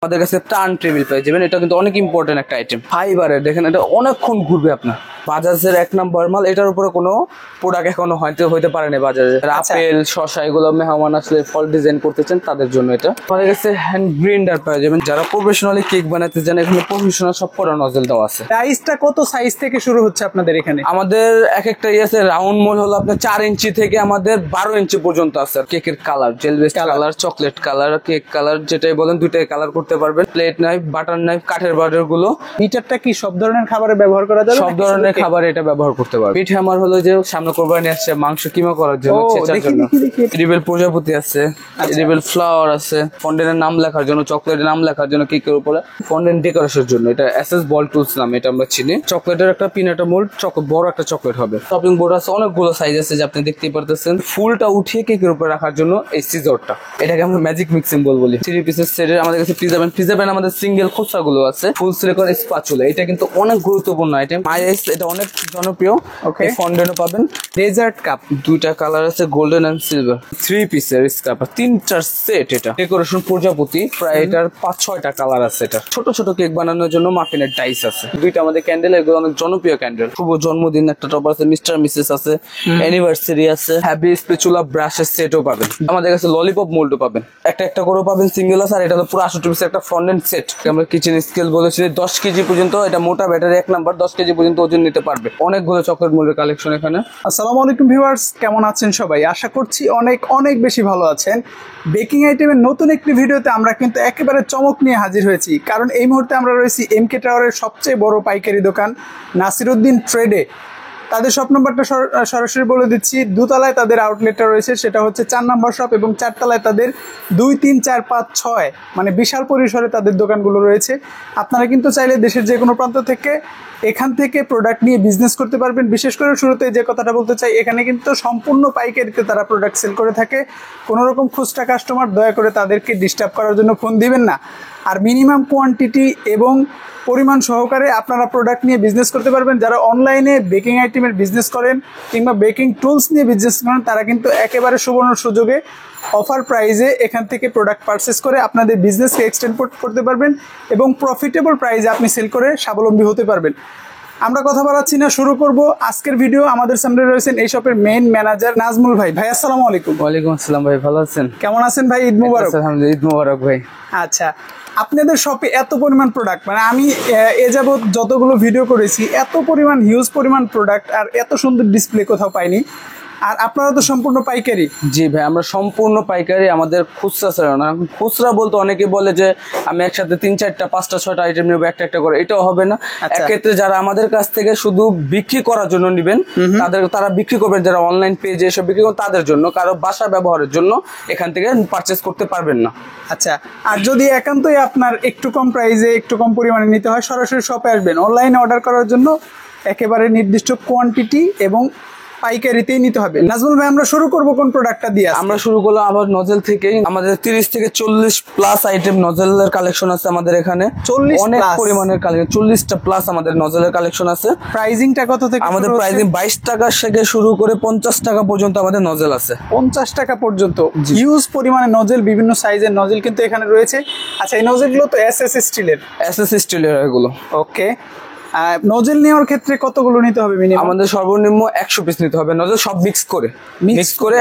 আমাদের কাছে turn table পেয়ে যাবেন, এটা কিন্তু অনেক ইম্পর্টেন্ট একটা আইটেম। ফাইবারের দেখেন, এটা অনেকক্ষণ ঘুরবে আপনার। বাজাজের 1 নম্বর মাল, এটার উপরে কোনো প্রোডাক্ট এখনো হইতে পারেনি বাজাজের। আপেল, শসা এগুলো মেহমান আসলে ফল ডিজাইন করতেছেন তাদের জন্য এটা। আমাদের কাছে হ্যান্ড গ্রাইন্ডার পেয়ে যাবেন, যারা প্রফেশনালি কেক বানাতে চান এখানে প্রফেশনাল সব করা নজল দেওয়া আছে। প্রাইসটা কত সাইজ থেকে শুরু হচ্ছে আপনাদের এখানে? আমাদের এক একটা আছে রাউন্ড মোল হলো আপনার 4 ইঞ্চি থেকে আমাদের 12 ইঞ্চি পর্যন্ত আছে। কেকের colour, gel best colour, chocolate colour, cake colour যেটাই বলেন দুইটাই কালার করতে পারবেন। প্লেট নাইফ, বাটার নাইফ, কাঠের বাটার গুলো। মিটারটা কি সব ধরনের খাবারে ব্যবহার করা যাবে? সব ধরনের খাবারে এটা ব্যবহার করতে পারবে। পিঠ হ্যামার হলো যে সামনে কোরবানি আসছে, মাংস কিমা করার জন্য, ছেঁচার জন্য। এডিবল প্রজাপতি আছে, এডিবল ফ্লাওয়ার আছে, ফন্ডেন্টের নাম লেখার জন্য, চকলেটের নাম লেখার জন্য, কেকের উপরে ফন্ডেন্ট ডেকোরেশনের জন্য। এটা এসএস বল টুলস নাম, এটা আমরা চিনি। চকলেটের একটা পিনাটা মোল্ড, বড় একটা চকলেট হবে। টপিং বোর্ড আছে, অনেকগুলো সাইজ আছে যে আপনি দেখতেই পারতেছেন। ফুলটা উঠিয়ে কেকের উপরে রাখার জন্য এই সিজরটা, এটাকে আমরা ম্যাজিক মিক্সিং বল বলি। 3 পিসের সেটের আমাদের কাছে পিজা ব্যান আমাদের সিঙ্গেল খোসা গুলো আছে। ফুল সিলিকন স্প্যাচুলা, এটা কিন্তু অনেক গুরুত্বপূর্ণ আইটেম। আইএস এটা অনেক জনপ্রিয়। ওকে, ফন্ডেন্টও পাবেন। ডেজার্ট কাপ দুইটা কালার আছে, গোল্ডেন এন্ড সিলভার। 3 পিসের স্ক্রাপার, 3টার সেট। এটা ডেকোরেশন প্রজাপতি, প্রায় এটার 5-6টা কালার আছে। এটা ছোট ছোট কেক বানানোর জন্য মাফিনের ডাইস আছে। দুইটা আমাদের ক্যান্ডেল, এগুলো অনেক জনপ্রিয় ক্যান্ডেল। শুভ জন্মদিন একটা টপ আছে, মিস্টার মিসেস আছে, অ্যানিভার্সারি আছে, হ্যাপি স্পেচুলা ব্রাশের সেটও পাবেন। আমাদের কাছে ললিপপ মোল্ডও পাবেন, একটা করেও পাবেন সিঙ্গেল আছে। আর এটা হলো পুরো 68 পিসের একটা ফন্ডেন্ট সেট। আমরা কিচেন স্কেল বলেছি 10 কেজি পর্যন্ত, এটা মোটা ব্যাটারি 1 নাম্বার, 10 কেজি পর্যন্ত ওজন নিতে পারবে। অনেকগুলো চকলেট মোল্ডের কালেকশন এখানে। আসসালামু আলাইকুম ভিউয়ার্স, কেমন আছেন সবাই? আশা করছি অনেক বেশি ভালো আছেন। বেকিং আইটেমের নতুন একটি ভিডিওতে আমরা কিন্তু একেবারে চমক নিয়ে হাজির হয়েছি, কারণ এই মুহূর্তে আমরা রয়েছি এমকে টাওয়ারের সবচেয়ে বড় পাইকারি দোকান নাসিরউদ্দিন ট্রেডে। তাদের শপ নাম্বারটা সরাসরি বলে দিচ্ছি। দোতলায় তাদের আউটলেটটা রয়েছে, সেটা হচ্ছে 4 নম্বর শপ, এবং 4 তলায় তাদের 2, 3, 4, 5, 6 মানে বিশাল পরিসরে তাদের দোকানগুলো রয়েছে। আপনারা কিন্তু চাইলে দেশের যে কোনো প্রান্ত থেকে এখান থেকে প্রোডাক্ট নিয়ে বিজনেস করতে পারবেন। বিশেষ করে শুরুতে যে কথাটা বলতে চাই, এখানে কিন্তু সম্পূর্ণ পাইকারিতে তারা প্রোডাক্ট সেল করে থাকে। কোনো রকম খুচরা কাস্টমার দয়া করে তাদেরকে ডিস্টার্ব করার জন্য ফোন দিবেন না। আর মিনিমাম কোয়ান্টিটি এবং পরিমাণ সহকারে আপনারা প্রোডাক্ট নিয়ে বিজনেস করতে পারবেন। যারা অনলাইনে বেকিং আইটেমের বিজনেস করেন কিংবা বেকিং টুলস নিয়ে বিজনেস করেন, তারা কিন্তু একেবারে সুবর্ণ সুযোগে অফার প্রাইজে এখান থেকে প্রোডাক্ট পারচেস করে আপনাদের বিজনেসকে এক্সটেন্ড করতে পারবেন এবং প্রফিটেবল প্রাইজে আপনি সেল করে স্বাবলম্বী হতে পারবেন। আমরা কথা বলাচ্ছি না, শুরু করব আজকের ভিডিও। আমাদের সামনে রয়েছেন এই শপের মেইন ম্যানেজার নাজমুল ভাই। ভাই আসসালামু আলাইকুম। ওয়ালাইকুম আসসালাম ভাই, ভালো আছেন? কেমন আছেন ভাই? ঈদ মোবারক। আলহামদুলিল্লাহ, ঈদ মোবারক ভাই। আচ্ছা, আপনাদের শপে এত পরিমাণ প্রোডাক্ট, মানে আমি এ যাবৎ যতগুলো ভিডিও করেছি এত পরিমাণ হিউজ পরিমাণ প্রোডাক্ট আর এত সুন্দর ডিসপ্লে কোথাও পাইনি। আর আপনারা তো সম্পূর্ণ পাইকারি? জি ভাই, আমরা সম্পূর্ণ পাইকারি। আমাদের খুচরা ছিল না। খুচরা বলতে অনেকে বলে যে আমি একসাথে 3, 4, 5, 6টা আইটেম নেবো একটা করে, এটাও হবে না। এক্ষেত্রে যারা আমাদের কাছ থেকে শুধু বিক্রি করার জন্য নিবেন, তারা বিক্রি করবেন। যারা অনলাইন পেজে এসব বিক্রি করেন তাদের জন্য, কারো বাসা ব্যবহারের জন্য এখান থেকে পারচেস করতে পারবেন না। আচ্ছা, আর যদি একান্তই আপনার একটু কম প্রাইসে একটু কম পরিমাণে নিতে হয়, সরাসরি শপে আসবেন। অনলাইনে অর্ডার করার জন্য একেবারে নির্দিষ্ট কোয়ান্টিটি এবং পাইকারিতেই নিতে হবে। নাজমুল ভাই, আমরা শুরু করব কোন প্রোডাক্টটা দিয়ে? আমরা শুরু করলাম আমার নজেল থেকেই। আমাদের 30 থেকে 40 প্লাস আইটেম নজেলের কালেকশন আছে আমাদের এখানে। 40 অনেক পরিমাণের কালেকশন, 40টা প্লাস আমাদের নজেলের কালেকশন আছে। প্রাইসিংটা কত থেকে? আমাদের প্রাইসিং 22 টাকা থেকে শুরু করে 50 টাকা পর্যন্ত আমাদের নজেল আছে। 50 টাকা পর্যন্ত হিউজ পরিমাণে নজেল, বিভিন্ন সাইজের নজেল কিন্তু এখানে রয়েছে। আচ্ছা, এই নজেলগুলো তো এসএস স্টিলের এগুলো। ওকে, নজেল নেওয়ার ক্ষেত্রে কতগুলো নিতে হবে মিনিমাম? আমাদের সর্বনিম্ন 100 পিস নিতে হবে নজেল, সব মিক্স করে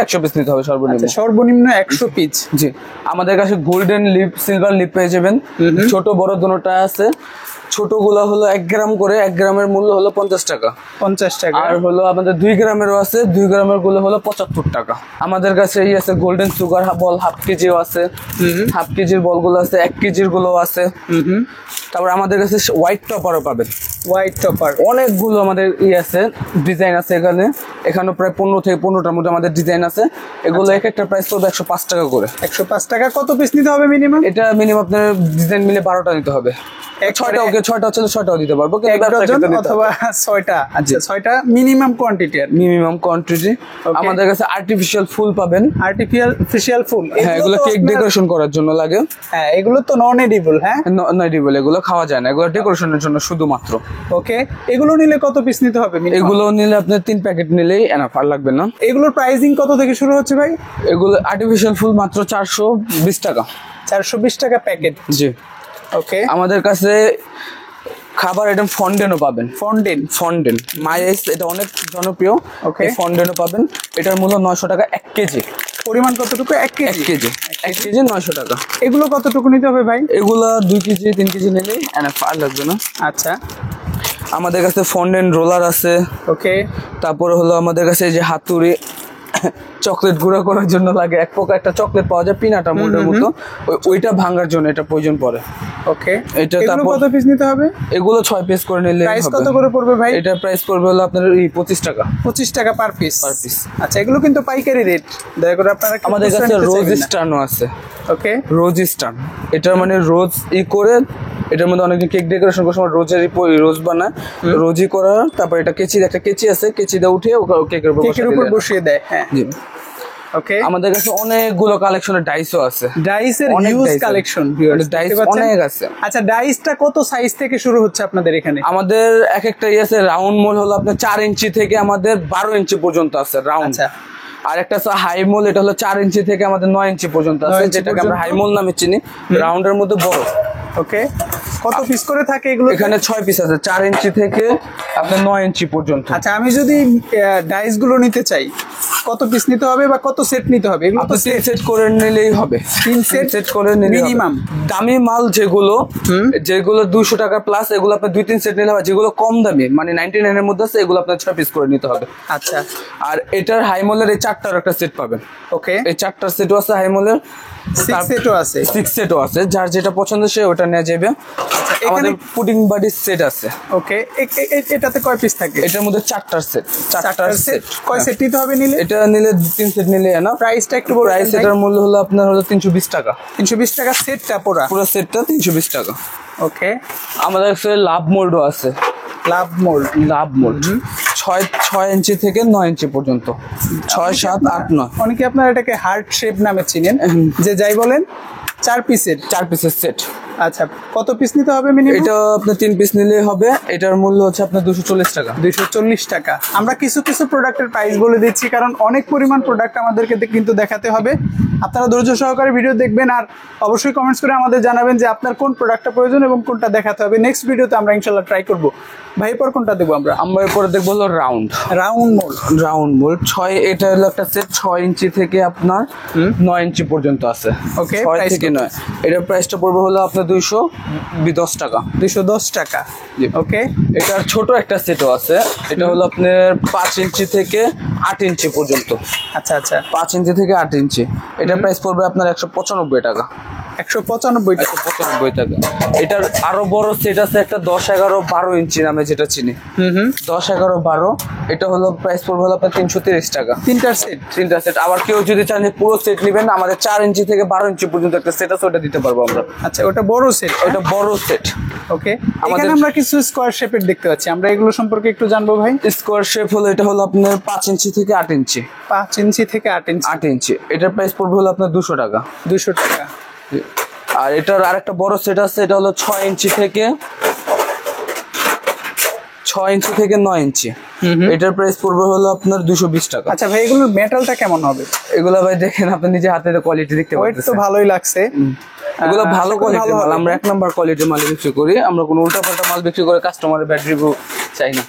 100 পিস নিতে হবে সর্বনিম্ন। সর্বনিম্ন 100 পিস। জি, আমাদের কাছে গোল্ডেন লিপ, সিলভার লিপ পেয়ে যাবেন। ছোট বড় দুটোটা আছে। ছোটগুলো হলো 1 গ্রাম করে, 1 গ্রামের মূল্য হলো 50 টাকা। 50 টাকা। আর হলো আমাদের 2 গ্রামেরও আছে, 2 গ্রামের গুলো হলো 75 টাকা। আমাদের কাছে এই আছে গোল্ডেন সুগার বল, হাফ কেজিও আছে, হাফ কেজির বলগুলো আছে, 1 কেজির গুলো আছে। তারপর আমাদের কাছে হোয়াইট টপারও পাবেন। হোয়াইট টপার অনেকগুলো আমাদের আছে, ডিজাইন আছে এখানে প্রায় 15 থেকে 15টার মধ্যে আমাদের ডিজাইন আছে। এগুলো এক একটা প্রাইস পড়বে 105 টাকা করে। 105 টাকা। কত পিস নিতে হবে মিনিমাম? এটা মিনিমাম আপনার ডিজাইন মিলে 12টা নিতে হবে। 6টা ওকে, 6টা হচ্ছে 6টাও দিতে পারবো, অথবা 6টা। আচ্ছা, 6টা মিনিমাম কোয়ান্টিটি। Minimum quantity. আমাদের কাছে আর্টিফিশিয়াল ফুল পাবেন। আর্টিফিশিয়াল ফুল, হ্যাঁ, এগুলো কেক ডেকোরেশন করার জন্য লাগে। হ্যাঁ, এগুলো তো নন এডিবল। হ্যাঁ, নন এডিবল, এগুলো খাওয়া যায় না, এগুলো ডেকোরেশনের জন্য শুধুমাত্র। ওকে, এগুলো নিলে কত পিস নিতে হবে? এগুলো নিলে আপনার 3 প্যাকেট নিলেই এনাফ, আর লাগবে না। এগুলোর প্রাইসিং কত থেকে শুরু হচ্ছে ভাই? এগুলো আর্টিফিশিয়াল ফুল মাত্র 420 টাকা। 420 টাকা প্যাকেট। জি। ওকে, আমাদের কাছে খাবার আইটেম ফন্ডেনও পাবেন। ফন্ডেন মাইস, এটা অনেক জনপ্রিয়। ওকে, ফন্ডেনও পাবেন। এটার মূল্য 900 টাকা 1 কেজি। পরিমাণ কতটুকু? 1 কেজি। 1 কেজি 900 টাকা। এগুলো কতটুকু নিতে হবে ভাই? এগুলা 2 কেজি 3 কেজি নিলেই এনাফ, আর লাগবে না। আচ্ছা, আমাদের কাছে ফন্ডেন রোলার আছে। ওকে, তারপরে হলো আমাদের কাছে এই যে হাতুড়ি, চকলেট গুঁড়া করার জন্য লাগে। এক প্রকার একটা চকলেট পাওয়া যায় পিনাটা মোল্ডের মতো, ওইটা ভাঙার জন্য এটা প্রয়োজন পড়ে। ওকে, এটা এগুলো কত পিস নিতে হবে? এগুলো 6 পিস করে নিলে প্রাইস কত করে পড়বে ভাই? এটা প্রাইস পড়বে হলো আপনার 25 টাকা। 25 টাকা পার পিস। আচ্ছা, এগুলো কিন্তু পাইকারি রেট, দয়া করে আপনারা আমাদের কাছে রোজ স্টার্নও আছে। ওকে, রোজ স্টার্ন, এটা মানে রোজ করে এটার মধ্যে অনেক কেক ডেকোরেশন করার সময় রোজেরই রোজ বানায়, রোজই করা। তারপর এটা একটা কেচি আছে, কেচি দিয়ে উঠে কেকের উপর বসিয়ে দেয়। হ্যাঁ, জি। ওকে, আমাদের কাছে অনেকগুলো কালেকশনের ডাইসও আছে। ডাইসের হিউজ কালেকশন, ডাইস অনেক আছে। আচ্ছা, ডাইসটা কত সাইজ থেকে শুরু হচ্ছে আপনাদের এখানে? আমাদের এক একটা আছে রাউন্ড মোল হলো আপনার 4 ইঞ্চি থেকে আমাদের 12 ইঞ্চি পর্যন্ত আছে রাউন্ড। আচ্ছা, আর একটা আছে হাই মোল, এটা হলো 4 ইঞ্চি থেকে আমাদের 9 ইঞ্চি পর্যন্ত আছে, যেটাকে আমরা হাই মোল নামে চিনি। রাউন্ডের মধ্যে বড়। ওকে, কত পিস করে থাকে এগুলো? এখানে 6 পিস আছে, 4 ইঞ্চি থেকে আপনার 9 ইঞ্চি পর্যন্ত। আচ্ছা, আমি যদি ডাইস গুলো নিতে চাই, কত পিস নিতে হবে বা কত সেট নিতে হবে? এগুলো তো সেট করে নিলেই হবে। 3 সেট করে নিলেই মিনিমাম। দামি মাল যেগুলো 200 টাকা প্লাস, এগুলো আপনার 2-3 সেট নিলে হবে। যেগুলো কম দামি মানে 99 এর মধ্যে আছে, এগুলো আপনার 6 পিস করে নিতে হবে। আচ্ছা, আর এটার হাই মোলের এই 4টার একটা সেট পাবেন। ওকে, এই 4টার সেটও আছে হাই মোলের, 6 সেটও আছে। 6 সেটও আছে, যার যেটা পছন্দ সে ওটা নিয়ে যাবে। আমাদের পুডিং বাডির সেট আছে। ওকে, এটাতে কয় পিস থাকে? এটার মধ্যে 4টার সেট। 4টার সেট। কয় সেট নিতে হবে নিলে? এটা নিলে 3 সেট নিলে না। প্রাইসটা একটু বড়। প্রাইস এটার মূল্য হলো আপনার 320 টাকা। 320 টাকা সেটটা পুরো সেটটা 320 টাকা। ওকে, আমাদের কাছে লাভ মোল্ডও আছে। লাভ মোল্ড 6 ইঞ্চি থেকে 9 ইঞ্চি পর্যন্ত, 6, 7, 8, 9। অনেকে আপনারা এটাকে হার্ট শেপ নামে চিনেন, যে যাই বলেন 4 পিসের সেট। আচ্ছা, কত পিস নিতে হবে মিনিমাম? এটা আপনার 3 পিস নিলেই হবে। এটার মূল্য হচ্ছে আপনার 240 টাকা। 240 টাকা। আমরা কিছু প্রোডাক্টের প্রাইস বলে দিচ্ছি, কারণ অনেক পরিমাণ প্রোডাক্ট আমাদেরকে কিন্তু দেখাতে হবে। আপনারা ধৈর্য সহকারে ভিডিও দেখবেন আর অবশ্যই কমেন্টস করে আমাদের জানাবেন যে আপনার কোন প্রোডাক্টটা প্রয়োজন এবং কোনটা দেখাতে হবে। নেক্সট ভিডিওতে আমরা ইনশাআল্লাহ ট্রাই করব। ভাই, এরপর কোনটা দেবো আমরা? এরপরে দেখবো হলো রাউন্ড মোল্ড 6। এটা হলো একটা সেট 6 ইঞ্চি থেকে আপনার 9 ইঞ্চি পর্যন্ত আছে। ওকে, 6 থেকে 9। এটার প্রাইসটা পড়বে হলো আপনার 210 টাকা। 210 টাকা। ওকে, এটার ছোট একটা সেটও আছে। এটা হলো আপনার 5 ইঞ্চি থেকে 8 ইঞ্চি পর্যন্ত। আচ্ছা, 5 ইঞ্চি থেকে 8 ইঞ্চি। এটার প্রাইস পড়বে আপনার 195 টাকা। 195 টাকা। এটার আরো বড় সেট আছে একটা 10, 11, 12 ইঞ্চি নামে যেটা চিনি। 10, 11, 12। এটা হলো প্রাইস পড়বে হলো আপনার 330 টাকা। 3টা সেট। আবার কেউ যদি চান যে পুরো সেট নেবেন, আমাদের 4 ইঞ্চি থেকে 12 ইঞ্চি পর্যন্ত একটা সেট আছে, ওটা দিতে পারবো আমরা। আচ্ছা, ওটা বড় সেট। ওটা বড় সেট। ওকে, এখানে আমরা কিছু স্কয়ার শেপের দেখতে পাচ্ছি, আমরা এগুলো সম্পর্কে একটু জানবো ভাই। স্কয়ার শেপ হলো এটা হলো আপনার 5 ইঞ্চি থেকে 8 ইঞ্চি। 5 ইঞ্চি থেকে 8 ইঞ্চি। 8 ইঞ্চি। এটার প্রাইস পড়বে হলো আপনার 200 টাকা। 200 টাকা। আর এটার আরেকটা বড় সেট আছে, এটা হলো 6 ইঞ্চি থেকে 9 ইঞ্চি। এটার প্রাইস পড়বে হলো আপনার 220 টাকা। আচ্ছা ভাই, এগুলোর মেটালটা কেমন হবে? এগুলো ভাই দেখেন, আপনি নিজে হাতে কোয়ালিটি দেখতে পাচ্ছেন। ওয়েট তো ভালোই লাগছে। এগুলো ভালো কোয়ালিটির মাল। আমরা 1 নাম্বার কোয়ালিটির মাল বিক্রি করি। আমরা কোনো উল্টাপাল্টা মাল বিক্রি করে কাস্টমারের ব্যাড রিভিউ চাই না।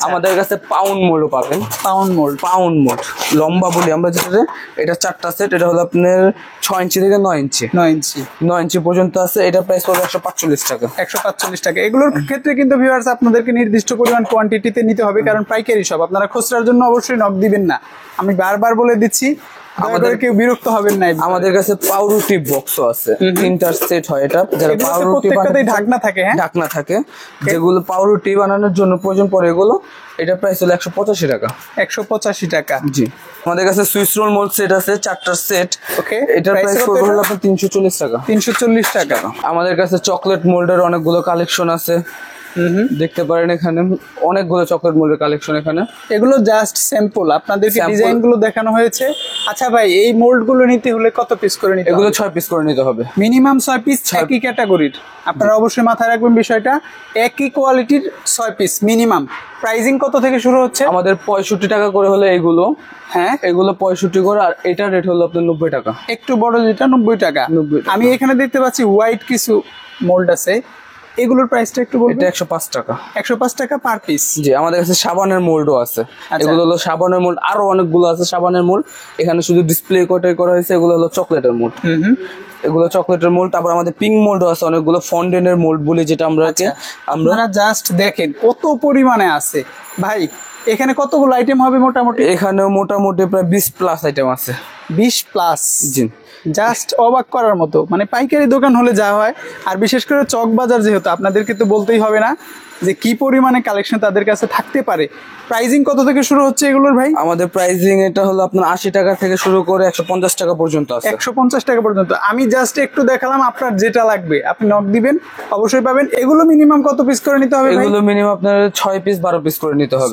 আমাদের কাছে পাউন্ড মোল্ডও পাবেন। পাউন্ড মোল্ড লম্বা বলি আমরা যেটা, এটা 4টা সেট। এটা হলো আপনার 6 ইঞ্চি থেকে 9 ইঞ্চি। 9 ইঞ্চি পর্যন্ত আছে। এটা প্রাইস পড়বে 145 টাকা। 145 টাকা। এগুলোর ক্ষেত্রে কিন্তু ভিউয়ার্স আপনাদেরকে নির্দিষ্ট পরিমাণ কোয়ান্টিটিতে নিতে হবে, কারণ পাইকারি সব। আপনারা খুচরার জন্য অবশ্যই নক দিবেন না, আমি বারবার বলে দিচ্ছি। আমাদের কেউ বিরক্ত হবেন না। আমাদের কাছে পাউরুটি বক্সও আছে, 3টা সেট হয়। এটা যারা পাউরুটি বানাতে ঢাকনা থাকে, হ্যাঁ ঢাকনা থাকে, যেগুলো পাউরুটি বানানোর জন্য প্রয়োজন পড়ে, এগুলো এটা প্রাইস হলো 185 টাকা। 185 টাকা। জি। আমাদের কাছে সুইস রোল মোল্ড সেট আছে 4টার সেট। ওকে, এটার প্রাইস পড়বে হলো আপনার 340 টাকা। 340 টাকা। আমাদের কাছে চকলেট মোল্ডের অনেকগুলো কালেকশন আছে। দেখতে পারেন এখানে অনেকগুলো চকলেট মোল্ডের কালেকশন। এখানে এগুলো জাস্ট স্যাম্পল, আপনাদেরকে ডিজাইন গুলো দেখানো হয়েছে। আচ্ছা ভাই, এই মোল্ড গুলো নিতে হলে কত পিস করে নিতে হবে? এগুলো 6 পিস করে নিতে হবে, মিনিমাম 6 পিস, একই ক্যাটাগরির। আপনারা অবশ্যই মাথায় রাখবেন বিষয়টা, একই কোয়ালিটির 6 পিস মিনিমাম। প্রাইসিং কত থেকে শুরু হচ্ছে? আমাদের 65 টাকা করে হলে এগুলো, হ্যাঁ এগুলো 65 করে, আর এটার রেট হলো আপনার 90 টাকা। একটু বড় যেটা 90 টাকা। 90 টাকা। আমি এখানে দেখতে পাচ্ছি হোয়াইট কিছু মোল্ড আছে, এগুলোর প্রাইসটা একটু বলবেন? এটা 105 টাকা। 105 টাকা পার পিস। জি, আমাদের কাছে সাবানের মোল্ডও আছে। আচ্ছা। এগুলো হলো সাবানের মোল্ড, আরো অনেকগুলো আছে সাবানের মোল্ড। এখানে শুধু ডিসপ্লে করা হয়েছে, এগুলো হলো চকলেটের মোল্ড। এগুলো চকলেটের মোল্ড। তারপর আমাদের পিঙ্ক মোল্ডও আছে অনেকগুলো, ফন্ডেনের মোল্ড বলি যেটা আমরা আপনারা জাস্ট দেখেন কত পরিমাণে আছে ভাই। এখানে কতগুলো আইটেম হবে মোটামুটি? এখানেও মোটামুটি প্রায় 20 প্লাস আইটেম আছে। 20 প্লাস? জি, জাস্ট অবাক করার মতো। মানে পাইকারি দোকান হলে যা হয়, আর বিশেষ করে চক বাজার যেহেতু, আপনাদেরকে তো বলতেই হবে না যে কি পরিমাণে কালেকশন তাদের কাছে থাকতে পারে। প্রাইজিং কত থেকে শুরু হচ্ছে এগুলোর ভাই? আমাদের প্রাইসিং এটা হলো আপনার 80 টাকা থেকে শুরু করে 150 টাকা পর্যন্ত আছে। 150 টাকা পর্যন্ত। আমি জাস্ট একটু দেখালাম, আপনার যেটা লাগবে আপনি নক দিবেন, অবশ্যই পাবেন। এগুলো মিনিমাম কত পিস করে নিতে হবে ভাই? এগুলো মিনিমাম আপনার 6 পিস 12 পিস করে নিতে হবে।